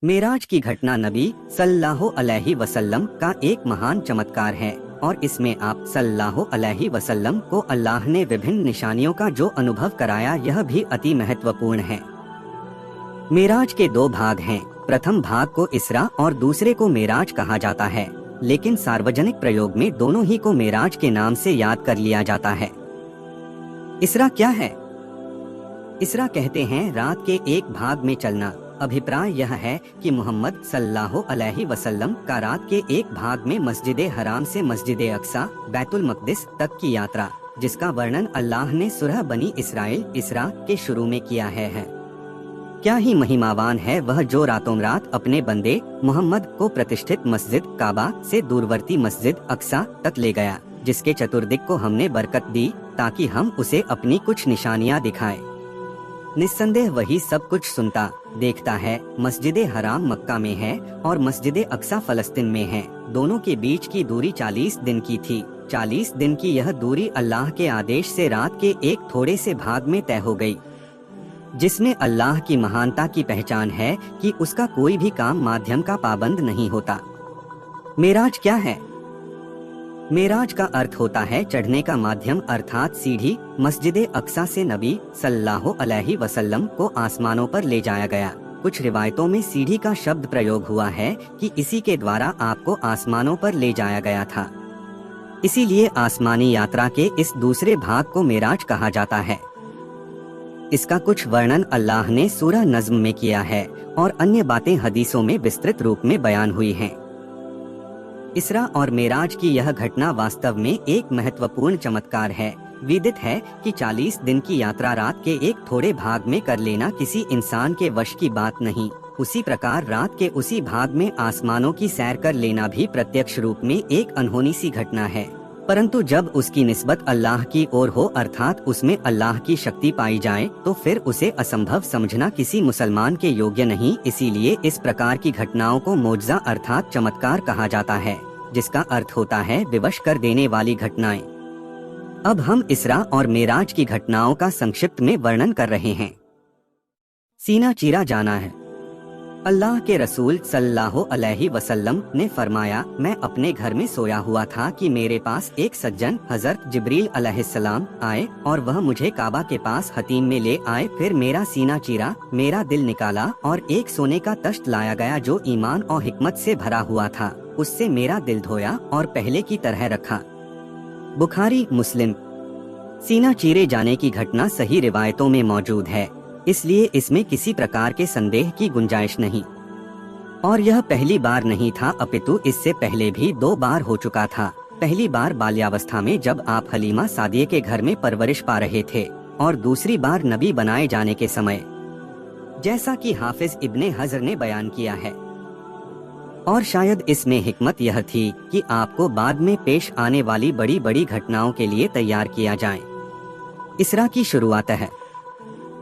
मेराज की घटना नबी सल्लल्लाहु अलैहि वसल्लम का एक महान चमत्कार है और इसमें आप सल्लल्लाहु अलैहि वसल्लम को अल्लाह ने विभिन्न निशानियों का जो अनुभव कराया यह भी अति महत्वपूर्ण है। मेराज के दो भाग हैं। प्रथम भाग को इसरा और दूसरे को मेराज कहा जाता है, लेकिन सार्वजनिक प्रयोग में दोनों ही को मेराज के नाम से याद कर लिया जाता है। इसरा क्या है? इसरा कहते हैं रात के एक भाग में चलना। अभिप्राय यह है कि मोहम्मद सल्लल्लाहु अलैहि वसल्लम का रात के एक भाग में मस्जिदे हराम से मस्जिदे अक्सा बैतुल मक़दिस तक की यात्रा, जिसका वर्णन अल्लाह ने सूरह बनी इसराइल इसरा के शुरू में किया है। क्या ही महिमावान है वह जो रातों रात अपने बंदे मोहम्मद को प्रतिष्ठित मस्जिद काबा से दूरवर्ती मस्जिद अक्सा तक ले गया, जिसके चतुर्दिक को हमने बरकत दी ताकि हम उसे अपनी कुछ निशानियां दिखाएं। निस्संदेह वही सब कुछ सुनता देखता है। मस्जिदे हराम मक्का में है और मस्जिदे अक्सा फलस्तीन में है। दोनों के बीच की दूरी 40 दिन की थी। 40 दिन की यह दूरी अल्लाह के आदेश से रात के एक थोड़े से भाग में तय हो गई, जिसमें अल्लाह की महानता की पहचान है कि उसका कोई भी काम माध्यम का पाबंद नहीं होता। मेराज क्या है? मेराज का अर्थ होता है चढ़ने का माध्यम, अर्थात सीढ़ी। मस्जिदे अक्सा से नबी सल्लल्लाहु अलैहि वसल्लम को आसमानों पर ले जाया गया। कुछ रिवायतों में सीढ़ी का शब्द प्रयोग हुआ है कि इसी के द्वारा आपको आसमानों पर ले जाया गया था। इसीलिए आसमानी यात्रा के इस दूसरे भाग को मेराज कहा जाता है। इसका कुछ वर्णन अल्लाह ने सूरह नज्म में किया है और अन्य बातें हदीसों में विस्तृत रूप में बयान हुई हैं। इसरा और मेराज की यह घटना वास्तव में एक महत्वपूर्ण चमत्कार है। विदित है कि 40 दिन की यात्रा रात के एक थोड़े भाग में कर लेना किसी इंसान के वश की बात नहीं। उसी प्रकार रात के उसी भाग में आसमानों की सैर कर लेना भी प्रत्यक्ष रूप में एक अनहोनी सी घटना है, परंतु जब उसकी निस्बत अल्लाह की ओर हो अर्थात उसमें अल्लाह की शक्ति पाई जाए तो फिर उसे असंभव समझना किसी मुसलमान के योग्य नहीं। इसीलिए इस प्रकार की घटनाओं को मोजज़ा अर्थात चमत्कार कहा जाता है, जिसका अर्थ होता है विवश कर देने वाली घटनाएं। अब हम इसरा और मेराज की घटनाओं का संक्षिप्त में वर्णन कर रहे हैं। सीना चीरा जाना है। अल्लाह के रसूल सल्लल्लाहु अलैहि वसल्लम ने फरमाया, मैं अपने घर में सोया हुआ था कि मेरे पास एक सज्जन हजरत जिब्रील अलैहिस्सलाम आए और वह मुझे काबा के पास हतीम में ले आए। फिर मेरा सीना चीरा, मेरा दिल निकाला और एक सोने का तश्त लाया गया जो ईमान और हिकमत से भरा हुआ था। उससे मेरा दिल धोया और पहले की तरह रखा। बुखारी मुस्लिम। सीना चीरे जाने की घटना सही रिवायतों में मौजूद है, इसलिए इसमें किसी प्रकार के संदेह की गुंजाइश नहीं। और यह पहली बार नहीं था, अपितु इससे पहले भी 2 बार हो चुका था। पहली बार बाल्यावस्था में जब आप हलीमा सादिया के घर में परवरिश पा रहे थे और दूसरी बार नबी बनाए जाने के समय, जैसा कि हाफिज इब्ने हजर ने बयान किया है। और शायद इसमें हिकमत यह थी कि आपको बाद में पेश आने वाली बड़ी बड़ी घटनाओं के लिए तैयार किया जाए। इसरा की शुरुआत है।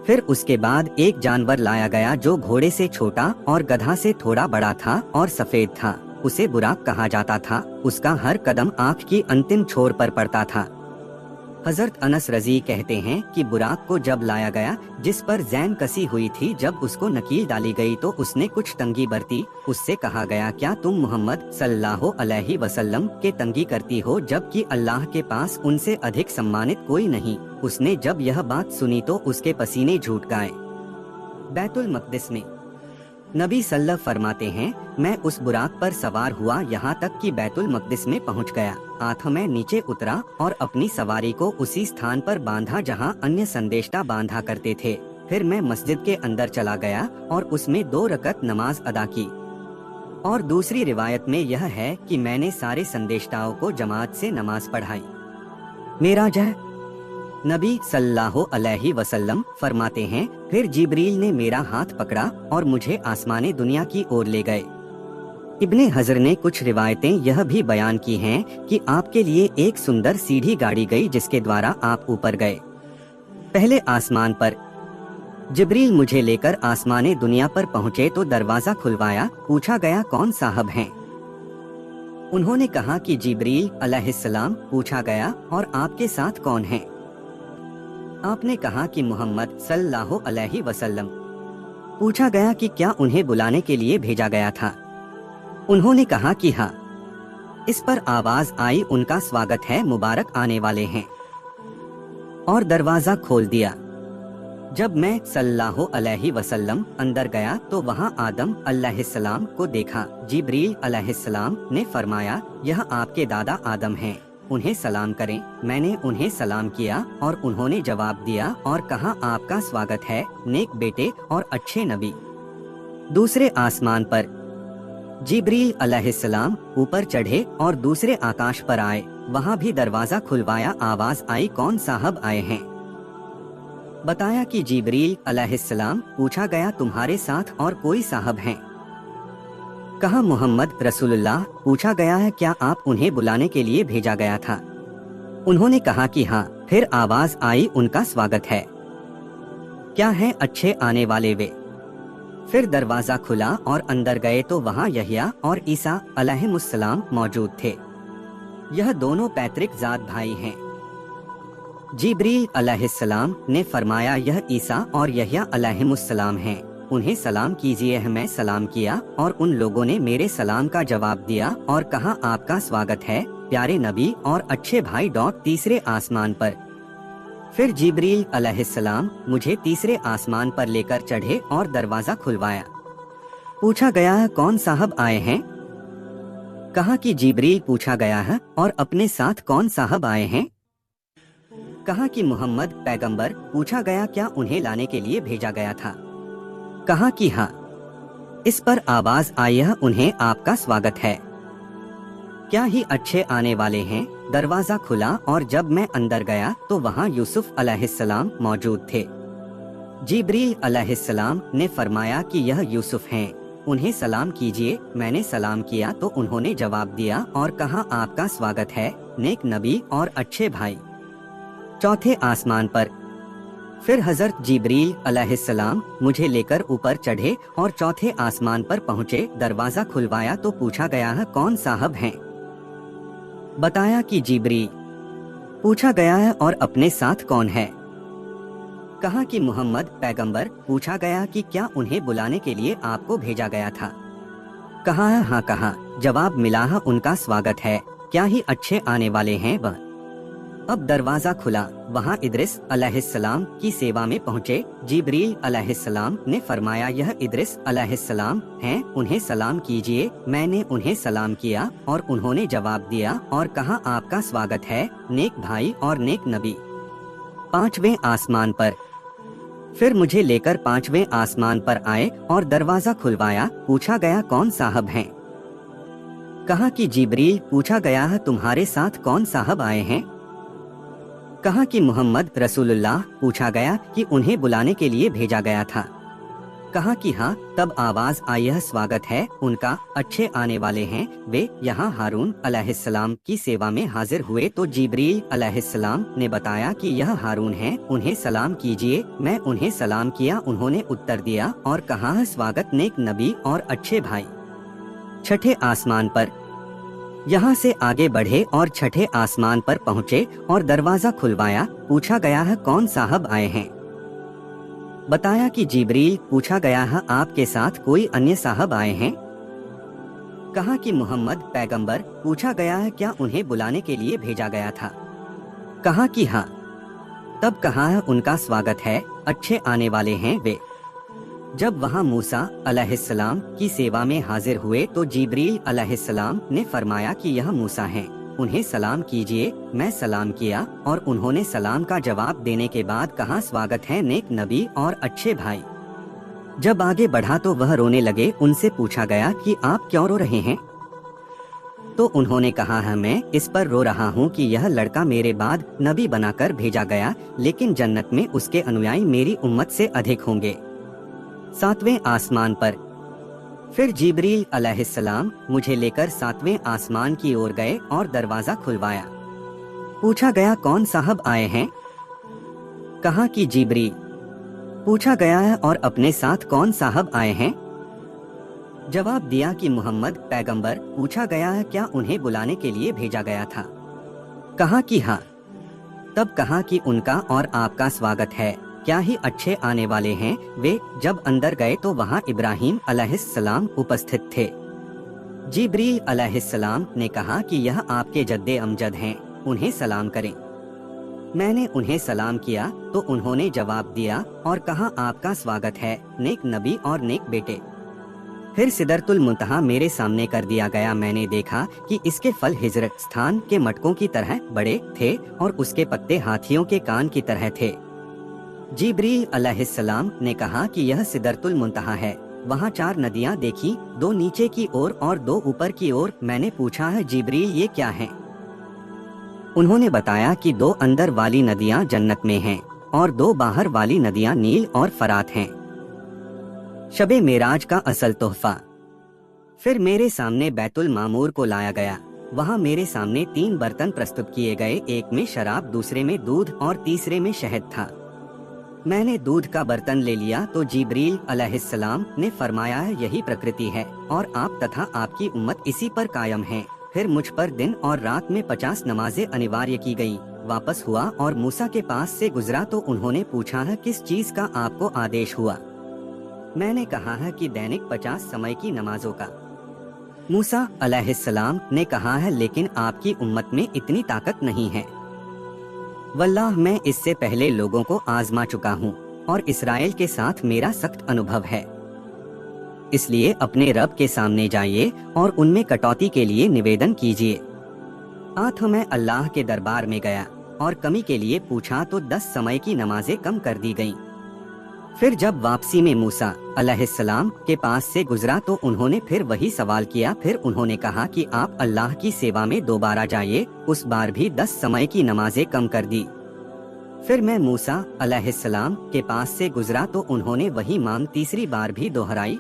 फिर उसके बाद एक जानवर लाया गया जो घोड़े से छोटा और गधा से थोड़ा बड़ा था और सफेद था। उसे बुराक कहा जाता था। उसका हर कदम आँख की अंतिम छोर पर पड़ता था। हजरत अनस रजी कहते हैं कि बुराक को जब लाया गया जिस पर जैन कसी हुई थी, जब उसको नकील डाली गई तो उसने कुछ तंगी बरती। उससे कहा गया, क्या तुम मोहम्मद सल्लल्लाहु अलैहि वसल्लम के तंगी करती हो, जबकि अल्लाह के पास उनसे अधिक सम्मानित कोई नहीं। उसने जब यह बात सुनी तो उसके पसीने छूट गए। बैतुल मक़दिस में नबी सल्लल्लाहु फरमाते हैं, मैं उस बुराक पर सवार हुआ यहाँ तक कि बैतुल मक़दिस में पहुँच गया। आठ मैं नीचे उतरा और अपनी सवारी को उसी स्थान पर बांधा जहाँ अन्य संदेष्टा बांधा करते थे। फिर मैं मस्जिद के अंदर चला गया और उसमें 2 रकत नमाज अदा की। और दूसरी रिवायत में यह है कि मैंने सारे संदेष्टाओं को जमात से नमाज पढ़ाई। मेराज है। नबी सल्लल्लाहु अलैहि वसल्लम फरमाते हैं, फिर जिब्रील ने मेरा हाथ पकड़ा और मुझे आसमानी दुनिया की ओर ले गए। इब्ने हजर ने कुछ रिवायतें यह भी बयान की हैं कि आपके लिए एक सुंदर सीढ़ी गाड़ी गई जिसके द्वारा आप ऊपर गए। पहले आसमान पर जिब्रील मुझे लेकर आसमानी दुनिया पर पहुँचे तो दरवाजा खुलवाया। पूछा गया, कौन साहब हैं? उन्होंने कहा कि जिब्रील अलैहिस्सलाम। पूछा गया, और आपके साथ कौन हैं? आपने कहा कि मोहम्मद सल्लल्लाहु अलैहि वसल्लम। पूछा गया कि क्या उन्हें बुलाने के लिए भेजा गया था। उन्होंने कहा कि हाँ। इस पर आवाज आई, उनका स्वागत है, मुबारक आने वाले हैं, और दरवाजा खोल दिया। जब मैं सल्लल्लाहु अलैहि वसल्लम अंदर गया तो वहाँ आदम अलैहिस्सलाम को देखा। जिब्रील अलैहिस्सलाम ने फरमाया, यह आपके दादा आदम हैं, उन्हें सलाम करें। मैंने उन्हें सलाम किया और उन्होंने जवाब दिया और कहा, आपका स्वागत है नेक बेटे और अच्छे नबी। दूसरे आसमान पर जिब्रील अलैहिस्सलाम ऊपर चढ़े और दूसरे आकाश पर आए। वहाँ भी दरवाजा खुलवाया, आवाज आई, कौन साहब आए हैं। बताया कि जिब्रील अलैहिस्सलाम। पूछा गया, तुम्हारे साथ और कोई साहब हैं। कहा, मोहम्मद रसूलुल्लाह। पूछा गया है, क्या आप उन्हें बुलाने के लिए भेजा गया था। उन्होंने कहा कि हाँ। फिर आवाज आई, उनका स्वागत है, क्या है अच्छे आने वाले वे। फिर दरवाजा खुला और अंदर गए तो वहाँ यहया और ईसा अलैहिमुस्सलाम मौजूद थे। यह दोनों पैतृक जात भाई हैं। जिब्रील अलैहिस्सलाम ने फरमाया, यह ईसा और यहया अलैहिमुस्सलाम हैं, उन्हें सलाम कीजिए। मैं सलाम किया और उन लोगों ने मेरे सलाम का जवाब दिया और कहा, आपका स्वागत है प्यारे नबी और अच्छे भाई। तीसरे आसमान पर फिर जिब्रील अलैहिस्सलाम मुझे तीसरे आसमान पर लेकर चढ़े और दरवाजा खुलवाया। पूछा गया है, कौन साहब आए हैं। कहा कि जिब्रील। पूछा गया है, और अपने साथ कौन साहब आए हैं। कहा कि मोहम्मद पैगंबर। पूछा गया, क्या उन्हें लाने के लिए भेजा गया था। कहा कि हाँ। इस पर आवाज आई, उन्हें आपका स्वागत है, क्या ही अच्छे आने वाले हैं। दरवाजा खुला और जब मैं अंदर गया तो वहाँ यूसुफ अलैहिस्सलाम मौजूद थे। जिब्रील अलैहिस्सलाम ने फरमाया कि यह यूसुफ हैं, उन्हें सलाम कीजिए। मैंने सलाम किया तो उन्होंने जवाब दिया और कहा, आपका स्वागत है नेक नबी और अच्छे भाई। चौथे आसमान पर फिर हजरत जिब्रील अलैहिस्सलाम मुझे लेकर ऊपर चढ़े और चौथे आसमान पर पहुँचे। दरवाजा खुलवाया तो पूछा गया है, कौन साहब हैं। बताया कि जिब्रील। पूछा गया है, और अपने साथ कौन है। कहा कि मोहम्मद पैगंबर। पूछा गया कि क्या उन्हें बुलाने के लिए आपको भेजा गया था। कहा है हाँ। कहा जवाब मिला है, उनका स्वागत है, क्या ही अच्छे आने वाले हैं वह। अब दरवाजा खुला, वहाँ इद्रिस अलैहिस्सलाम की सेवा में पहुँचे। जिब्रील अलैहिस्सलाम ने फरमाया, यह इद्रिस अलैहिस्सलाम हैं, उन्हें सलाम कीजिए। मैंने उन्हें सलाम किया और उन्होंने जवाब दिया और कहा, आपका स्वागत है नेक भाई और नेक नबी। पांचवें आसमान पर फिर मुझे लेकर पांचवें आसमान पर आए और दरवाजा खुलवाया। पूछा गया, कौन साहब हैं। कहा कि जिब्रील। पूछा गया है, तुम्हारे साथ कौन साहब आए हैं। कहा कि मोहम्मद रसूलुल्लाह। पूछा गया कि उन्हें बुलाने के लिए भेजा गया था। कहा कि हाँ। तब आवाज आई, यह स्वागत है उनका, अच्छे आने वाले हैं वे। यहाँ हारून अलैहिस्सलाम की सेवा में हाजिर हुए तो जिब्रील अलैहिस्सलाम ने बताया कि यह हारून हैं, उन्हें सलाम कीजिए। मैं उन्हें सलाम किया, उन्होंने उत्तर दिया और कहा, स्वागत नेक नबी और अच्छे भाई। छठे आसमान पर यहाँ से आगे बढ़े और छठे आसमान पर पहुँचे और दरवाजा खुलवाया। पूछा गया है, कौन साहब आए हैं। बताया कि जिब्रील। पूछा गया है, आपके साथ कोई अन्य साहब आए हैं। कहा कि मोहम्मद पैगंबर। पूछा गया है, क्या उन्हें बुलाने के लिए भेजा गया था। कहा कि हाँ। तब कहा है, उनका स्वागत है, अच्छे आने वाले हैं वे। जब वहाँ मूसा अलैहिस्सलाम की सेवा में हाजिर हुए तो जिब्रील अलैहिस्सलाम ने फरमाया कि यह मूसा हैं, उन्हें सलाम कीजिए। मैं सलाम किया और उन्होंने सलाम का जवाब देने के बाद कहा, स्वागत है नेक नबी और अच्छे भाई। जब आगे बढ़ा तो वह रोने लगे। उनसे पूछा गया कि आप क्यों रो रहे हैं। तो उन्होंने कहा है, मैं इस पर रो रहा हूँ कि यह लड़का मेरे बाद नबी बनाकर भेजा गया, लेकिन जन्नत में उसके अनुयायी मेरी उम्मत से अधिक होंगे। सातवें आसमान पर फिर जिब्रील अलैहिस्सलाम मुझे लेकर सातवें आसमान की ओर गए और दरवाजा खुलवाया। पूछा गया, कौन साहब आए हैं। कहा कि जिब्रील। पूछा गया है, और अपने साथ कौन साहब आए हैं। जवाब दिया कि मोहम्मद पैगंबर। पूछा गया है, क्या उन्हें बुलाने के लिए भेजा गया था। कहा कि हाँ। तब कहा कि उनका और आपका स्वागत है, क्या ही अच्छे आने वाले हैं। वे जब अंदर गए तो वहाँ इब्राहीम अलैहिस्सलाम उपस्थित थे। जिब्रील अलैहिस्सलाम ने कहा कि यह आपके जद्दे अमजद हैं, उन्हें सलाम करें। मैंने उन्हें सलाम किया तो उन्होंने जवाब दिया और कहा, आपका स्वागत है नेक नबी और नेक बेटे। फिर सिदरतुल मुंतहा मेरे सामने कर दिया गया। मैंने देखा कि इसके फल हिजरत स्थान के मटकों की तरह बड़े थे और उसके पत्ते हाथियों के कान की तरह थे। जिब्रील अलैहिस्सलाम ने कहा कि यह सिदरतुल मुंतहा है। वहाँ 4 नदियाँ देखी, 2 नीचे की ओर और 2 ऊपर की ओर। मैंने पूछा, है जिब्रील ये क्या है? उन्होंने बताया कि 2 अंदर वाली नदियाँ जन्नत में हैं और 2 बाहर वाली नदियाँ नील और फरात हैं। शबे मेराज का असल तोहफा। फिर मेरे सामने बैतुल मामूर को लाया गया। वहाँ मेरे सामने 3 बर्तन प्रस्तुत किए गए, एक में शराब, दूसरे में दूध और तीसरे में शहद था। मैंने दूध का बर्तन ले लिया तो जिब्रील अलैहिस्सलाम ने फरमाया, यही प्रकृति है और आप तथा आपकी उम्मत इसी पर कायम हैं। फिर मुझ पर दिन और रात में 50 नमाजें अनिवार्य की गई। वापस हुआ और मूसा के पास से गुजरा तो उन्होंने पूछा, है किस चीज का आपको आदेश हुआ? मैंने कहा है कि दैनिक 50 समय की नमाजों का। मूसा अलैहिस्सलाम ने कहा है, लेकिन आपकी उम्मत में इतनी ताकत नहीं है। वल्लाह मैं इससे पहले लोगों को आजमा चुका हूँ और इसराइल के साथ मेरा सख्त अनुभव है। इसलिए अपने रब के सामने जाइए और उनमें कटौती के लिए निवेदन कीजिए। मैं अल्लाह के दरबार में गया और कमी के लिए पूछा तो 10 समय की नमाजें कम कर दी गईं। फिर जब वापसी में मूसा अलैहिस्सलाम के पास से गुजरा तो उन्होंने फिर वही सवाल किया। फिर उन्होंने कहा कि आप अल्लाह की सेवा में दोबारा जाइए। उस बार भी 10 समय की नमाजें कम कर दी। फिर मैं मूसा अलैहिस्सलाम के पास से गुजरा तो उन्होंने वही मांग तीसरी बार भी दोहराई।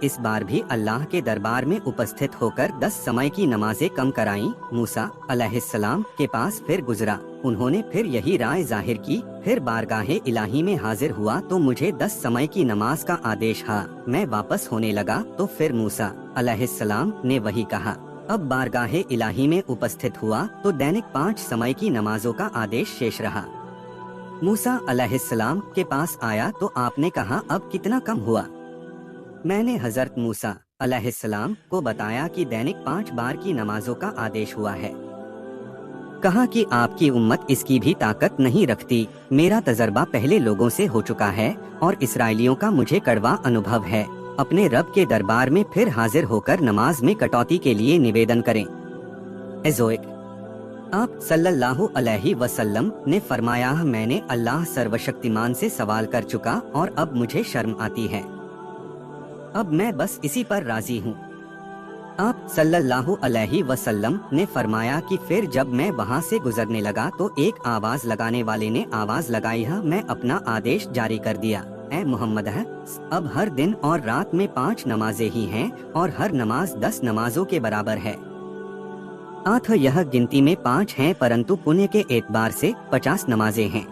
इस बार भी अल्लाह के दरबार में उपस्थित होकर 10 समय की नमाजें कम कराई। मूसा अलैहिस्सलाम के पास फिर गुजरा, उन्होंने फिर यही राय जाहिर की। फिर बारगाहे इलाही में हाजिर हुआ तो मुझे 10 समय की नमाज का आदेश था। मैं वापस होने लगा तो फिर मूसा अलैहिस्सलाम ने वही कहा। अब बारगाहे इलाही में उपस्थित हुआ तो दैनिक 5 समय की नमाजों का आदेश शेष रहा। मूसा अलैहिस्सलाम के पास आया तो आपने कहा, अब कितना कम हुआ? मैंने हजरत मूसा अलैहिस्सलाम को बताया कि दैनिक 5 बार की नमाजों का आदेश हुआ है। कहा कि आपकी उम्मत इसकी भी ताकत नहीं रखती। मेरा तजर्बा पहले लोगों से हो चुका है और इसराइलियों का मुझे कड़वा अनुभव है। अपने रब के दरबार में फिर हाजिर होकर नमाज में कटौती के लिए निवेदन करें। एज़ोइक आप सल्लल्लाहु अलैहि वसल्लम ने फरमाया, मैंने अल्लाह सर्वशक्तिमान से सवाल कर चुका और अब मुझे शर्म आती है। अब मैं बस इसी पर राजी हूँ। आप सल्लल्लाहु अलैहि वसल्लम ने फरमाया कि फिर जब मैं वहाँ से गुजरने लगा तो एक आवाज लगाने वाले ने आवाज लगाई, मैं अपना आदेश जारी कर दिया। ए मोहम्मद, अब हर दिन और रात में 5 नमाजें ही हैं और हर नमाज 10 नमाजों के बराबर है। यह गिनती में 5 हैं परंतु पुण्य के एतबार से 50 नमाजें हैं।